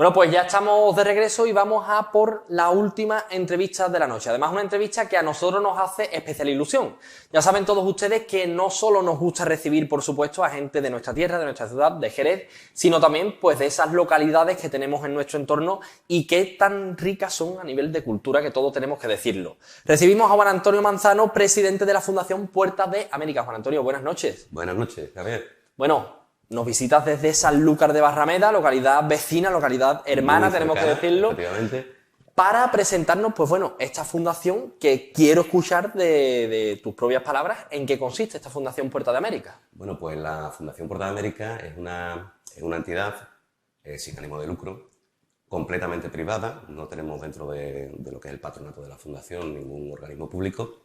Bueno, pues ya estamos de regreso y vamos a por la última entrevista de la noche. Además, una entrevista que a nosotros nos hace especial ilusión. Ya saben todos ustedes que no solo nos gusta recibir, por supuesto, a gente de nuestra tierra, de nuestra ciudad, de Jerez, sino también pues de esas localidades que tenemos en nuestro entorno y que tan ricas son a nivel de cultura, que todos tenemos que decirlo. Recibimos a Juan Antonio Manzano, presidente de la Fundación Puertas de América. Juan Antonio, buenas noches. Buenas noches, Javier. Bueno, nos visitas desde Sanlúcar de Barrameda, localidad vecina, localidad hermana, Muy tenemos cercana, que decirlo, efectivamente, para presentarnos, pues bueno, esta fundación que quiero escuchar de tus propias palabras, ¿en qué consiste esta Fundación Puertas de América? Bueno, pues la Fundación Puertas de América es una entidad sin ánimo de lucro, completamente privada, no tenemos dentro de lo que es el patronato de la Fundación ningún organismo público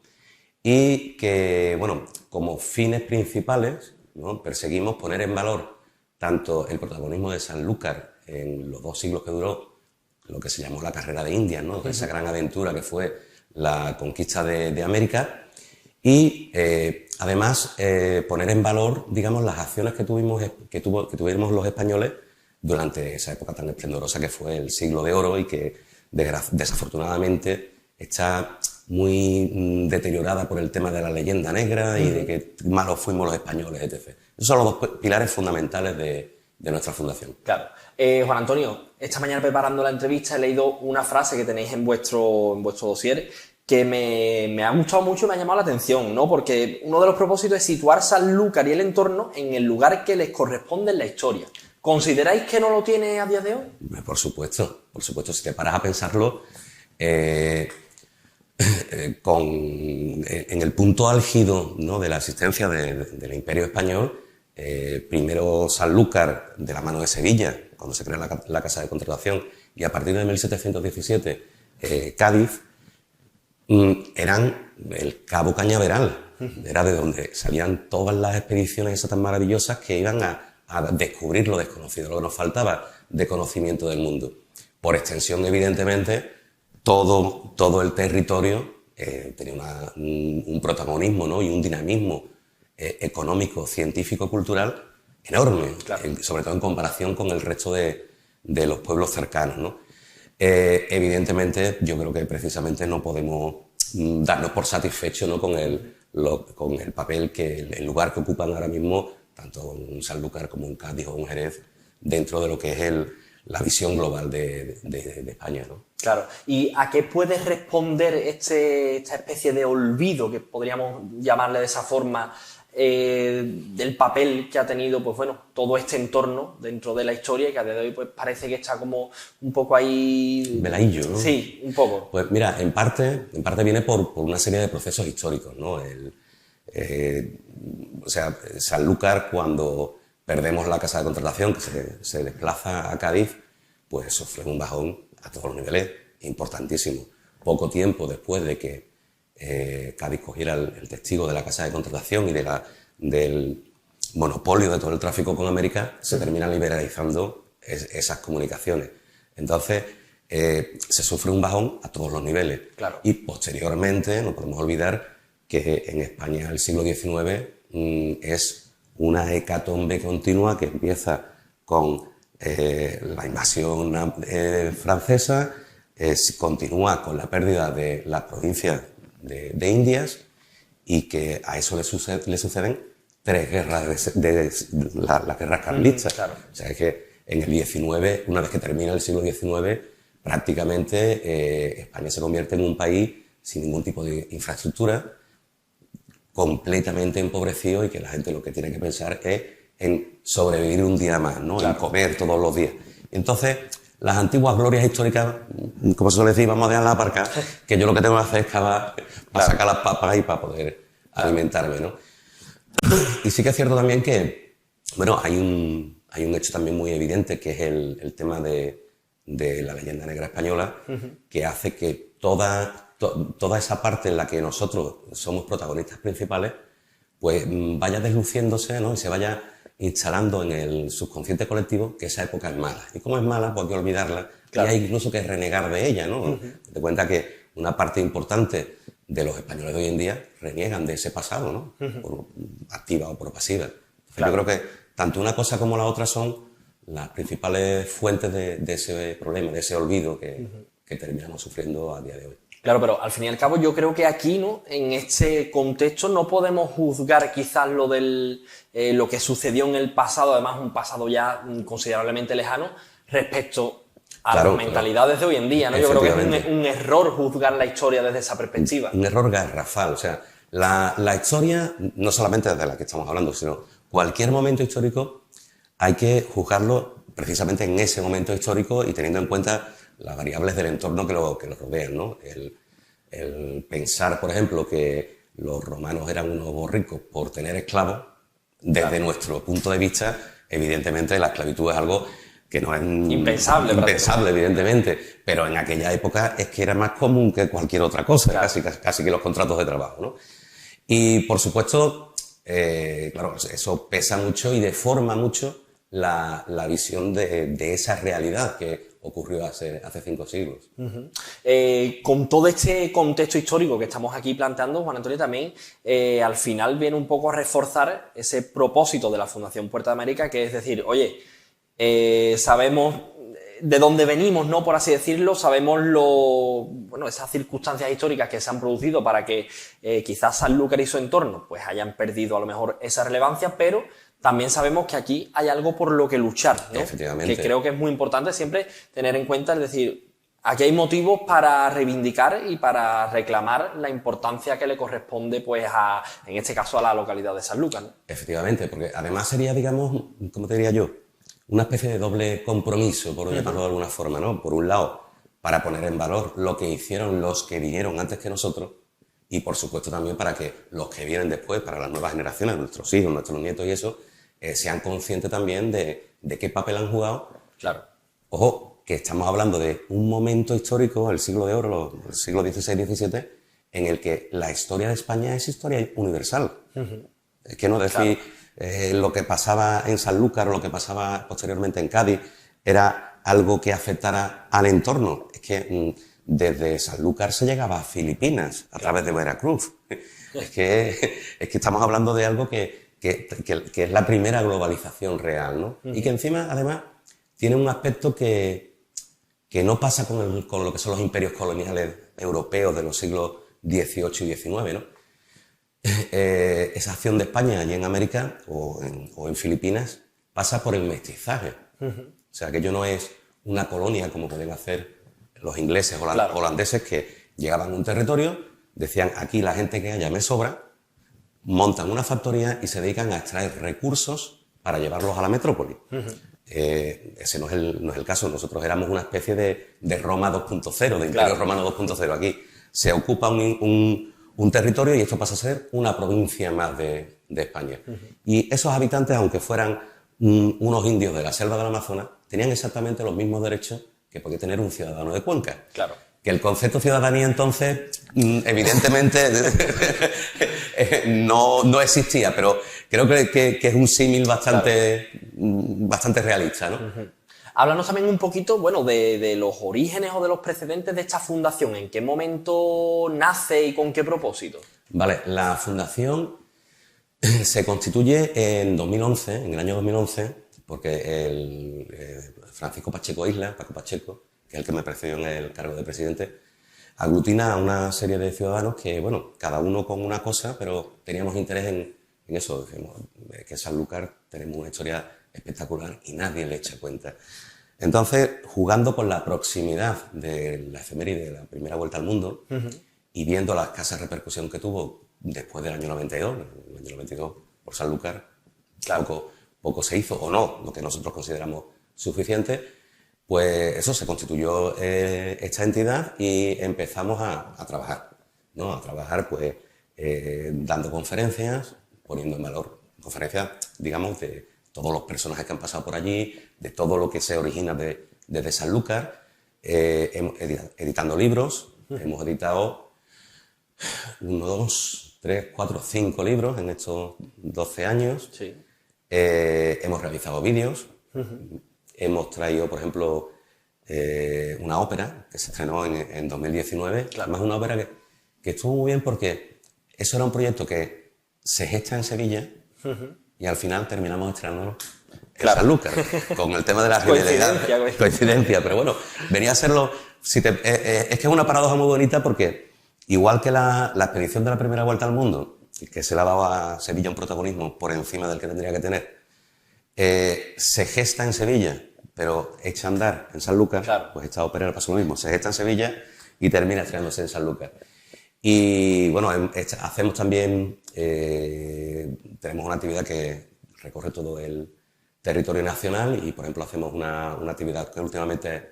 y que, bueno, como fines principales, ¿no?, perseguimos poner en valor tanto el protagonismo de Sanlúcar en los 2 siglos que duró lo que se llamó la carrera de Indias, ¿no?, esa gran aventura que fue la conquista de América, y además poner en valor, digamos, las acciones que tuvimos los españoles durante esa época tan esplendorosa que fue el siglo de oro y que desafortunadamente está muy deteriorada por el tema de la leyenda negra y de que malos fuimos los españoles, etc. Esos son los 2 pilares fundamentales de nuestra fundación. Claro. Juan Antonio, esta mañana preparando la entrevista he leído una frase que tenéis en vuestro dossier que me ha gustado mucho y me ha llamado la atención, ¿no? Porque uno de los propósitos es situar Sanlúcar y el entorno en el lugar que les corresponde en la historia. ¿Consideráis que no lo tiene a día de hoy? Por supuesto, si te paras a pensarlo, en el punto álgido, ¿no?, de la existencia del Imperio Español, primero Sanlúcar, de la mano de Sevilla, cuando se crea la Casa de Contratación, y a partir de 1717, Cádiz, eran el Cabo Cañaveral, era de donde salían todas las expediciones esas tan maravillosas que iban a descubrir lo desconocido, lo que nos faltaba de conocimiento del mundo. Por extensión, evidentemente, todo el territorio tenía un protagonismo, ¿no?, y un dinamismo económico, científico, cultural enorme, claro, sobre todo en comparación con el resto de los pueblos cercanos, ¿no? Evidentemente, yo creo que precisamente no podemos darnos por satisfechos, ¿no?, con el papel el lugar que ocupan ahora mismo tanto un Sanlúcar como un Cádiz o un Jerez dentro de lo que es la visión global de España, ¿no? Claro. ¿Y a qué puede responder esta especie de olvido, que podríamos llamarle de esa forma, del papel que ha tenido, pues bueno, todo este entorno dentro de la historia y que a día de hoy pues parece que está como un poco ahí... veladillo, ¿no? Sí, un poco. Pues mira, en parte viene por una serie de procesos históricos, ¿no? O sea, Sanlúcar, cuando perdemos la Casa de Contratación, que se desplaza a Cádiz, pues eso fue un bajón a todos los niveles importantísimo. Poco tiempo después de que Cádiz cogiera el testigo de la Casa de Contratación y del monopolio de todo el tráfico con América, se terminan liberalizando esas comunicaciones. Entonces, se sufre un bajón a todos los niveles. Claro. Y posteriormente, no podemos olvidar que en España el siglo XIX es una hecatombe continua que empieza con la invasión francesa, continúa con la pérdida de las provincias de Indias y que a eso le suceden 3 guerras, las guerras carlistas. Claro. O sea, es que en el XIX, una vez que termina el siglo XIX, prácticamente España se convierte en un país sin ningún tipo de infraestructura, completamente empobrecido, y que la gente lo que tiene que pensar es en sobrevivir un día más, ¿no? Claro. En comer todos los días. Entonces, las antiguas glorias históricas, como se suele decir, vamos a dejarlas aparcar, que yo lo que tengo que hacer es cavar para sacar las papas y para poder alimentarme, ¿no? Y sí que es cierto también que, bueno, hay un hecho también muy evidente, que es el tema de la leyenda negra española, que hace que toda esa parte en la que nosotros somos protagonistas principales, pues vaya desluciéndose, ¿no?, y se vaya instalando en el subconsciente colectivo que esa época es mala. Y como es mala, pues hay que olvidarla. Claro. Y hay incluso que renegar de ella, ¿no? Te cuenta que una parte importante de los españoles de hoy en día reniegan de ese pasado, ¿no? Por activa o por pasiva. Entonces, Claro. yo creo que tanto una cosa como la otra son las principales fuentes de ese problema, de ese olvido que terminamos sufriendo a día de hoy. Claro, pero al fin y al cabo yo creo que aquí, ¿no?, en este contexto no podemos juzgar quizás lo que sucedió en el pasado, además un pasado ya considerablemente lejano, respecto a las mentalidades de hoy en día, ¿no? Yo creo que es un error juzgar la historia desde esa perspectiva. Un error garrafal, o sea, la historia, no solamente desde la que estamos hablando, sino cualquier momento histórico hay que juzgarlo precisamente en ese momento histórico y teniendo en cuenta las variables del entorno que lo rodean, ¿no? El pensar, por ejemplo, que los romanos eran unos borricos por tener esclavos, desde nuestro punto de vista, evidentemente la esclavitud es algo que no es impensable, evidentemente, pero en aquella época es que era más común que cualquier otra cosa, casi que los contratos de trabajo, ¿no? Y, por supuesto, claro, eso pesa mucho y deforma mucho la visión de esa realidad que ocurrió hace 5 siglos. Con todo este contexto histórico que estamos aquí planteando, Juan Antonio, también al final viene un poco a reforzar ese propósito de la Fundación Puerta de América, que es decir, oye, sabemos de dónde venimos, ¿no?, por así decirlo, sabemos esas circunstancias históricas que se han producido para que quizás Sanlúcar y su entorno pues hayan perdido a lo mejor esa relevancia, pero también sabemos que aquí hay algo por lo que luchar, ¿no? Efectivamente. Que creo que es muy importante siempre tener en cuenta, es decir, aquí hay motivos para reivindicar y para reclamar la importancia que le corresponde, pues, en este caso, a la localidad de Sanlúcar, ¿no? Efectivamente, porque además sería, digamos, ¿cómo te diría yo?, una especie de doble compromiso, por llamarlo de alguna forma, ¿no? Por un lado, para poner en valor lo que hicieron los que vinieron antes que nosotros y, por supuesto, también para que los que vienen después, para las nuevas generaciones, nuestros hijos, nuestros nietos y eso, sean conscientes también de qué papel han jugado. Claro. Ojo, que estamos hablando de un momento histórico, el siglo de oro, el siglo XVI-XVII, en el que la historia de España es historia universal. Es que no decir lo que pasaba en Sanlúcar o lo que pasaba posteriormente en Cádiz era algo que afectara al entorno. Es que desde Sanlúcar se llegaba a Filipinas a través de Veracruz. Es que estamos hablando de algo que es la primera globalización real, ¿no? Y que encima, además, tiene un aspecto que no pasa con lo que son los imperios coloniales europeos de los siglos XVIII y XIX, ¿no? Esa acción de España allí en América o en Filipinas pasa por el mestizaje. O sea, aquello no es una colonia como pueden hacer los ingleses o holandeses que llegaban a un territorio, decían aquí la gente que haya me sobra, montan una factoría y se dedican a extraer recursos para llevarlos a la metrópoli. Ese no es el caso. Nosotros éramos una especie de Roma 2.0, de Imperio Romano 2.0. Aquí se ocupa un territorio y esto pasa a ser una provincia más de España. Y esos habitantes, aunque fueran unos indios de la selva del Amazonas, tenían exactamente los mismos derechos que podía tener un ciudadano de Cuenca. Claro. Que el concepto ciudadanía entonces, evidentemente, no existía, pero creo que es un símil bastante realista, ¿no? Háblanos también un poquito, bueno, de los orígenes o de los precedentes de esta fundación. ¿En qué momento nace y con qué propósito? Vale, la fundación se constituye en 2011, en el año 2011, porque Francisco Pacheco Isla, Paco Pacheco, que es el que me precedió en el cargo de presidente, aglutina a una serie de ciudadanos que, bueno, cada uno con una cosa, pero teníamos interés en eso. Decimos que en Sanlúcar tenemos una historia espectacular y nadie le echa cuenta. Entonces, jugando con la proximidad de la efeméride de la primera vuelta al mundo y viendo la escasa repercusión que tuvo después del año 92, el año 92 por Sanlúcar, poco se hizo, o no, lo que nosotros consideramos suficiente, pues eso, se constituyó esta entidad y empezamos a trabajar, ¿no? A trabajar, pues, dando conferencias, poniendo en valor conferencias, digamos, de todos los personajes que han pasado por allí, de todo lo que se origina desde Sanlúcar, editando libros. Hemos editado 1, 2, 3, 4, 5 libros en estos 12 años. Sí. Hemos realizado vídeos. Hemos traído, por ejemplo, una ópera que se estrenó en 2019. Además, una ópera que estuvo muy bien porque eso era un proyecto que se gesta en Sevilla y al final terminamos estrenándolo Claro. Sanlúcar, con el tema de la genialidad. Coincidencia, pero bueno, venía a serlo... es que es una paradoja muy bonita porque, igual que la expedición de la primera vuelta al mundo, que se le ha dado a Sevilla un protagonismo por encima del que tendría que tener, se gesta en Sevilla, pero echa a andar en Sanlúcar, claro. pues Echado Pérez pasa lo mismo, se gesta en Sevilla y termina estrenándose en Sanlúcar. Y bueno, hacemos también, tenemos una actividad que recorre todo el territorio nacional y, por ejemplo, hacemos una actividad que últimamente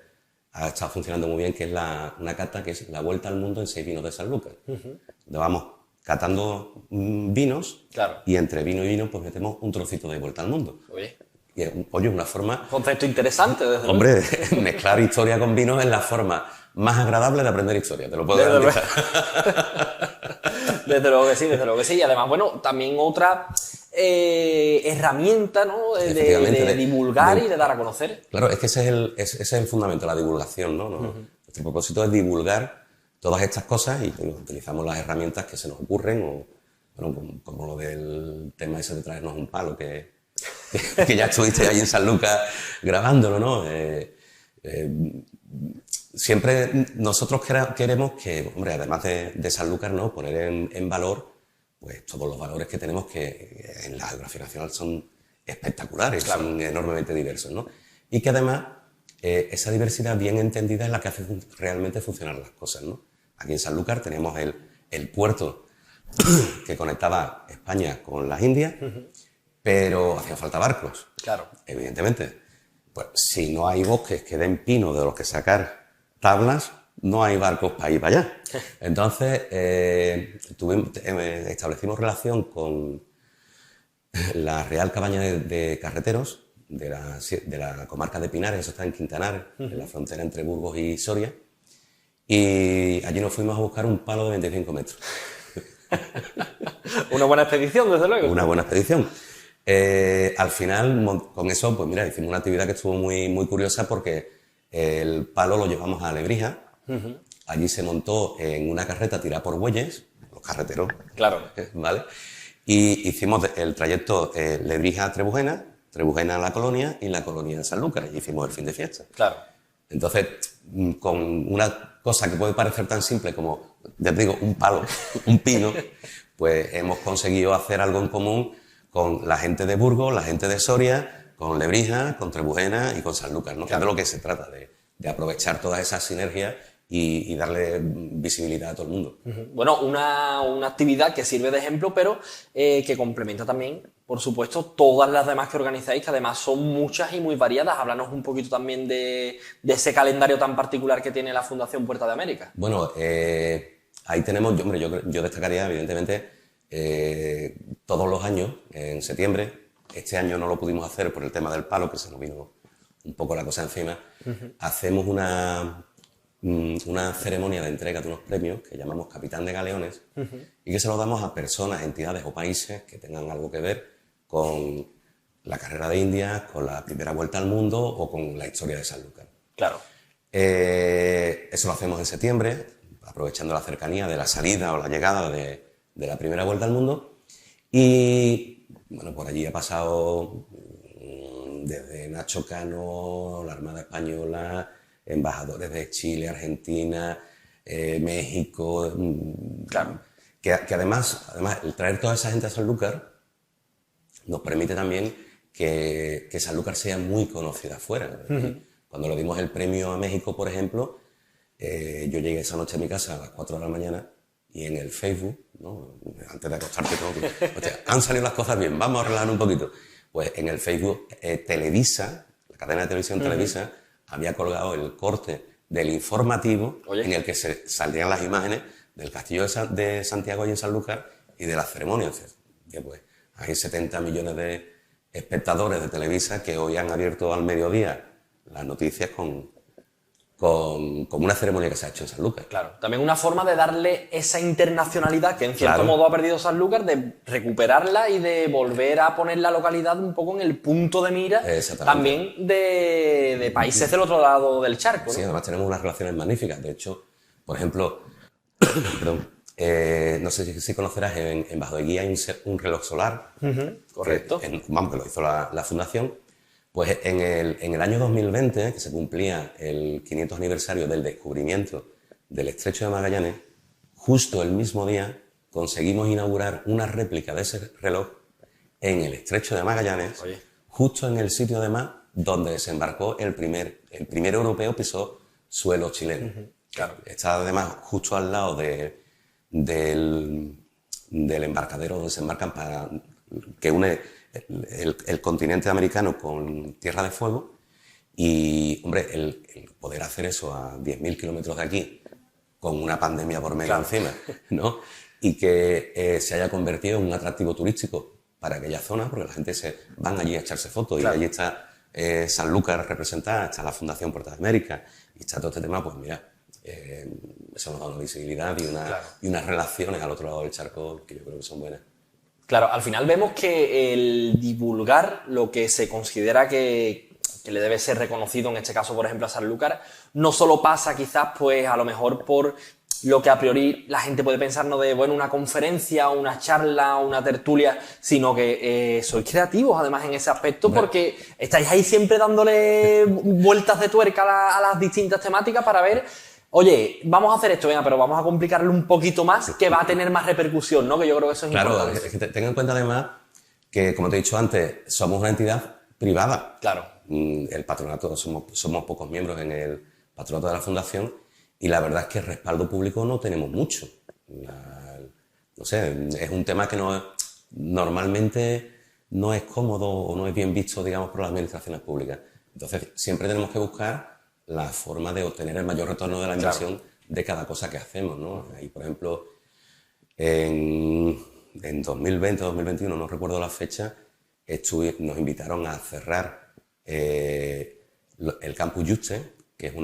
ha estado funcionando muy bien, que es una cata que es la vuelta al mundo en 6 vinos de Sanlúcar. Donde vamos catando vinos, claro. Y entre vino y vino pues metemos un trocito de vuelta al mundo. Oye. Y es una forma... Concepto interesante, desde luego. Hombre, mezclar historia con vino es la forma más agradable de aprender historia, te lo puedo garantizar. Desde luego que sí, desde luego que sí. Y además, bueno, también otra herramienta, ¿no? de divulgar y de dar a conocer. Claro, es que ese es el fundamento, la divulgación, ¿no? Nuestro propósito es divulgar todas estas cosas y bueno, utilizamos las herramientas que se nos ocurren, o bueno, como lo del tema ese de traernos un palo, que ya estuviste ahí en Sanlúcar grabándolo, ¿no? Siempre nosotros queremos que, hombre, además de Sanlúcar, ¿no? Poner en valor pues todos los valores que tenemos, que en la geografía nacional son espectaculares, claro. Son enormemente diversos, ¿no? Y que además esa diversidad bien entendida es la que hace realmente funcionar las cosas, ¿no? Aquí en Sanlúcar tenemos el puerto que conectaba España con las Indias, pero hacían falta barcos, claro. Evidentemente. Pues si no hay bosques que den pino de los que sacar tablas, no hay barcos para ir para allá. Entonces, establecimos relación con la Real Cabaña de Carreteros de la comarca de Pinares, eso está en Quintanar, en la frontera entre Burgos y Soria, y allí nos fuimos a buscar un palo de 25 metros. Una buena expedición, desde luego. Una buena expedición. Al final, con eso, pues mira, hicimos una actividad que estuvo muy, muy curiosa porque el palo lo llevamos a Lebrija. Allí se montó en una carreta tirada por bueyes, los carreteros. Claro. ¿Vale? Y hicimos el trayecto Lebrija a Trebujena, Trebujena a la Colonia y la Colonia a Sanlúcar. Y hicimos el fin de fiesta. Claro. Entonces, con una cosa que puede parecer tan simple como, ya te digo, un palo, un pino, pues hemos conseguido hacer algo en común con la gente de Burgos, la gente de Soria, con Lebrija, con Trebujena y con Sanlúcar, ¿no? Claro. Que es de lo que se trata, de aprovechar todas esas sinergias y darle visibilidad a todo el mundo. Bueno, una actividad que sirve de ejemplo, pero que complementa también, por supuesto, todas las demás que organizáis, que además son muchas y muy variadas. Háblanos un poquito también de ese calendario tan particular que tiene la Fundación Puerta de América. Bueno, ahí tenemos, hombre, yo destacaría, evidentemente, todos los años, en septiembre. Este año no lo pudimos hacer por el tema del palo, que se nos vino un poco la cosa encima. Hacemos una ceremonia de entrega de unos premios que llamamos Capitán de Galeones y que se los damos a personas, entidades o países que tengan algo que ver con la carrera de Indias, con la primera vuelta al mundo o con la historia de Sanlúcar. Claro. Eso lo hacemos en septiembre, aprovechando la cercanía de la salida o la llegada de la primera vuelta al mundo. Y bueno, por allí ha pasado desde Nacho Cano, la Armada Española, embajadores de Chile, Argentina, México. Claro. Que además, el traer toda esa gente a Sanlúcar nos permite también que Sanlúcar sea muy conocida afuera. Cuando le dimos el premio a México, por ejemplo, yo llegué esa noche a mi casa a las 4 de la mañana y en el Facebook, ¿no? Antes de acostarte, tengo que... Hostia, han salido las cosas bien, vamos a relajar un poquito. Pues en el Facebook, Televisa, la cadena de televisión Televisa, había colgado el corte del informativo. Oye. En el que se salían las imágenes del Castillo de Santiago y en Sanlúcar y de las ceremonias. Y pues hay 70 millones de espectadores de Televisa que hoy han abierto al mediodía las noticias con una ceremonia que se ha hecho en Sanlúcar. Claro, también una forma de darle esa internacionalidad que en cierto modo ha perdido Sanlúcar, de recuperarla y de volver a poner la localidad un poco en el punto de mira también de países del otro lado del charco, ¿no? Sí, además tenemos unas relaciones magníficas. De hecho, por ejemplo, perdón, no sé si conocerás, en Bajo de Guía hay un reloj solar. Correcto. Vamos, que lo hizo la Fundación. Pues en el año 2020, que se cumplía el 500 aniversario del descubrimiento del Estrecho de Magallanes, justo el mismo día conseguimos inaugurar una réplica de ese reloj en el Estrecho de Magallanes, Oye. justo en el sitio además donde desembarcó el primer europeo pisó suelo chileno. Claro. Está además justo al lado del embarcadero donde se embarcan que une el continente americano con Tierra de Fuego. Y, hombre, el poder hacer eso a 10.000 kilómetros de aquí, con una pandemia por medio encima, ¿no? Y que se haya convertido en un atractivo turístico para aquella zona, porque la gente van allí a echarse fotos, y allí está Sanlúcar representada, está la Fundación Puertas de América, y está todo este tema, pues mira, eso nos da una visibilidad y unas relaciones al otro lado del charco que yo creo que son buenas. Claro, al final vemos que el divulgar lo que se considera que le debe ser reconocido, en este caso, por ejemplo, a Sanlúcar, no solo pasa quizás, pues, a lo mejor por lo que a priori la gente puede pensar, no de, bueno, una conferencia, una charla, una tertulia, sino que sois creativos, además, en ese aspecto, porque estáis ahí siempre dándole vueltas de tuerca a las distintas temáticas para ver, oye, vamos a hacer esto, venga, pero vamos a complicarlo un poquito más, que va a tener más repercusión, ¿no? Que yo creo que eso es importante. Claro, es que ten en cuenta además que, como te he dicho antes, somos una entidad privada. Claro. El patronato, somos pocos miembros en el patronato de la Fundación, y la verdad es que respaldo público no tenemos mucho. No sé, es un tema que normalmente no es cómodo o no es bien visto, digamos, por las administraciones públicas. Entonces, siempre tenemos que buscar la forma de obtener el mayor retorno de la inversión de cada cosa que hacemos, ¿no? Ahí, por ejemplo, en 2020, 2021, no recuerdo la fecha, nos invitaron a cerrar el Campus Juste, que es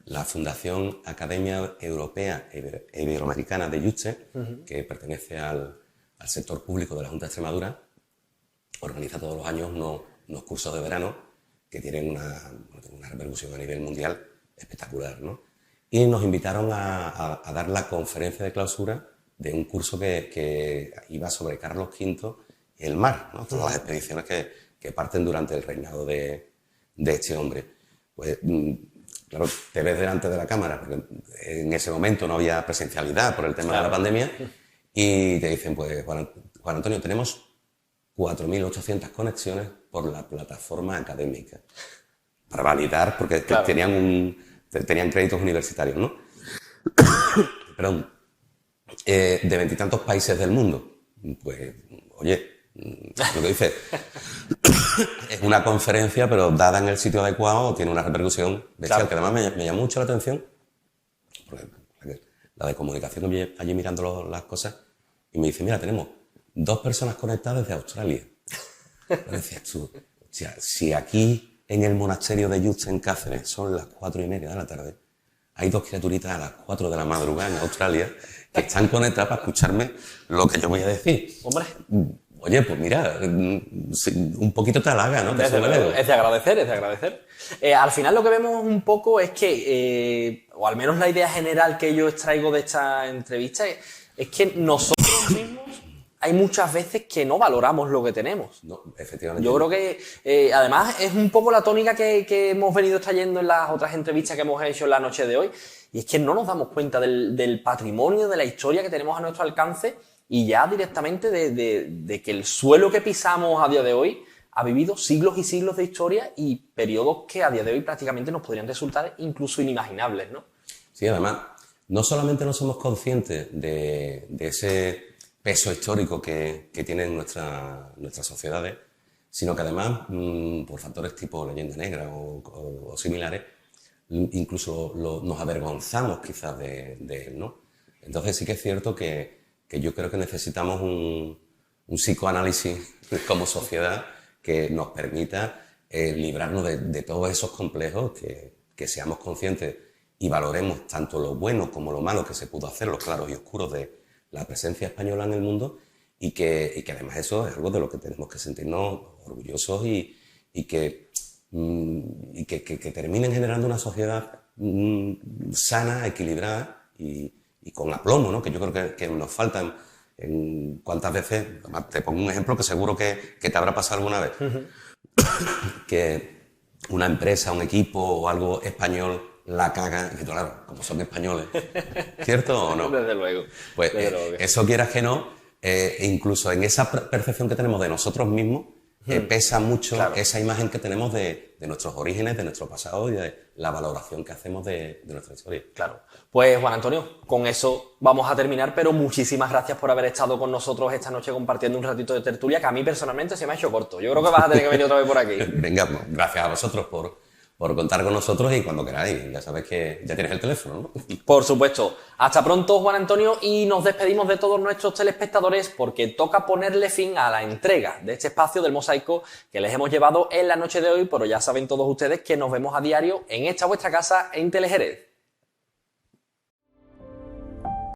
la Fundación Academia Europea e Iberoamericana de Juste, que pertenece al sector público de la Junta de Extremadura. Organiza todos los años unos cursos de verano que tienen una repercusión a nivel mundial espectacular, ¿no? Y nos invitaron a dar la conferencia de clausura de un curso que iba sobre Carlos V y el mar, ¿no? Todas las expediciones que parten durante el reinado de este hombre. Pues, claro, te ves delante de la cámara, porque en ese momento no había presencialidad por el tema de la pandemia, y te dicen, pues, Juan Antonio, tenemos 4.800 conexiones por la plataforma académica, para validar, porque tenían créditos universitarios, ¿no? Perdón, de 20 y tantos países del mundo. Pues, oye, lo que dice, es una conferencia, pero dada en el sitio adecuado, tiene una repercusión bestial, que además me llamó mucho la atención, porque la de comunicación, que allí mirando las cosas, y me dice, mira, tenemos 2 personas conectadas desde Australia. Pero decías tú, si aquí en el monasterio de Juste en Cáceres son las 4:30 de la tarde, hay 2 criaturitas a las 4 de la madrugada en Australia que están conectadas para escucharme lo que yo voy a decir. Hombre. Oye, pues mira, un poquito te halaga, ¿no? Es de agradecer, es de agradecer. Al final lo que vemos un poco es que, o al menos la idea general que yo extraigo de esta entrevista, es que nosotros mismos hay muchas veces que no valoramos lo que tenemos. No, efectivamente. Yo creo que, además, es un poco la tónica que hemos venido extrayendo en las otras entrevistas que hemos hecho en la noche de hoy, y es que no nos damos cuenta del patrimonio, de la historia que tenemos a nuestro alcance, y ya directamente de que el suelo que pisamos a día de hoy ha vivido siglos y siglos de historia y periodos que a día de hoy prácticamente nos podrían resultar incluso inimaginables, ¿no? Sí, además, no solamente no somos conscientes de ese peso histórico que tienen nuestras sociedades, sino que además, por factores tipo leyenda negra o similares, incluso nos avergonzamos quizás de él, ¿no? Entonces sí que es cierto que yo creo que necesitamos un psicoanálisis como sociedad que nos permita librarnos de todos esos complejos, que seamos conscientes y valoremos tanto lo bueno como lo malo que se pudo hacer, los claros y oscuros de la presencia española en el mundo, y que además eso es algo de lo que tenemos que sentirnos orgullosos y que terminen generando una sociedad sana, equilibrada y con aplomo, ¿no? Que yo creo que nos falta ¿Cuántas veces? Además, te pongo un ejemplo que seguro que te habrá pasado alguna vez. Que una empresa, un equipo o algo español la caga, y claro, como son españoles, ¿cierto o no? Desde luego. Pues Desde luego. eso quieras que no, incluso en esa percepción que tenemos de nosotros mismos, pesa mucho esa imagen que tenemos de nuestros orígenes, de nuestro pasado y de la valoración que hacemos de nuestra historia. Claro. Pues Juan Antonio, con eso vamos a terminar, pero muchísimas gracias por haber estado con nosotros esta noche compartiendo un ratito de tertulia que a mí personalmente se me ha hecho corto. Yo creo que vas a tener que venir otra vez por aquí. Venga, pues, gracias a vosotros por contar con nosotros y cuando queráis. Ya sabes que ya tienes el teléfono, ¿no? Por supuesto. Hasta pronto, Juan Antonio, y nos despedimos de todos nuestros telespectadores porque toca ponerle fin a la entrega de este espacio del Mosaico que les hemos llevado en la noche de hoy, pero ya saben todos ustedes que nos vemos a diario en esta vuestra casa en Telejerez.